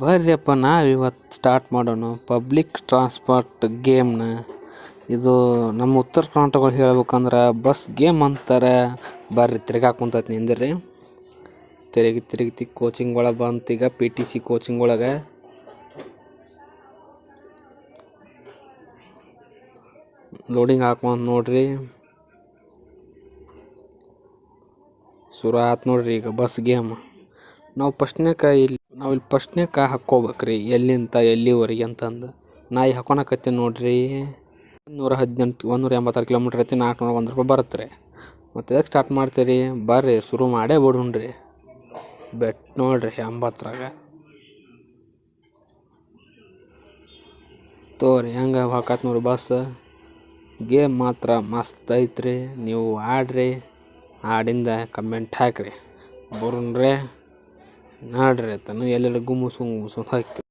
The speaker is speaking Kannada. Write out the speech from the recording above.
ಬರ್ರಿಯಪ್ಪ ನಾವಿವತ್ತು ಸ್ಟಾರ್ಟ್ ಮಾಡೋಣ ಪಬ್ಲಿಕ್ ಟ್ರಾನ್ಸ್ಪೋರ್ಟ್ ಗೇಮ್ನ. ಇದು ನಮ್ಮ ಉತ್ತರ ಕರ್ನಾಟಕಗಳು ಹೇಳ್ಬೇಕಂದ್ರೆ ಬಸ್ ಗೇಮ್ ಅಂತಾರೆ. ಬರ್ರಿ ತಿರ್ಗಾಕ ಕುಂತೈತಿ ನಿಂದಿರ್ರಿ. ತಿರುಗಿ ಕೋಚಿಂಗ್ ಒಳಗೆ ಬಂತು. ಈಗ PTC ಕೋಚಿಂಗ್ ಒಳಗೆ ಲೋಡಿಂಗ್ ಹಾಕೊಂಡು ನೋಡ್ರಿ. ಶುರು ಆಯ್ತು ನೋಡ್ರಿ ಈಗ ಬಸ್ ಗೇಮ್. ನಾವು ಇಲ್ಲಿ ಫಸ್ಟ್ನೇಕ ಹಾಕ್ಕೋಬೇಕ್ರಿ ಎಲ್ಲಿಂದ ಎಲ್ಲಿವರೆಗೆ ಅಂತಂದು. ನಾ ಈಗ ಹಾಕೊಳಕತ್ತೀನಿ ನೋಡ್ರಿ. 186 ಕಿಲೋಮೀಟ್ರ್ ಐತಿ. 401 ರೂಪಾಯಿ ಬರುತ್ತೆ ರೀ. ಮತ್ತು ಎದಕ್ಕೆ ಸ್ಟಾರ್ಟ್ ಮಾಡ್ತೀರಿ? ಬರ್ರಿ ಶುರು ಮಾಡೇ ಬಿಡೋಣ್ರಿ. ಬೆಟ್ ನೋಡ್ರಿ 80ರಾಗ ತೋರಿ ಹೆಂಗೆ ಹಾಕತ್ ನೋಡ್ರಿ ಬಸ್. ಗೇಮ್ ಮಾತ್ರ ಮಸ್ತ್ ಐತ್ರಿ. ನೀವು ಆಡ್ರಿ, ಆಡಿಂದ ಕಮೆಂಟ್ ಹಾಕ್ರಿ. ಬರೋಣ್ರಿ ನೋಡ್ರಿ ತನು ಎಲ್ಲೆಲ್ಲ ಗುಮ್ಮಸು ಹಾಕಿ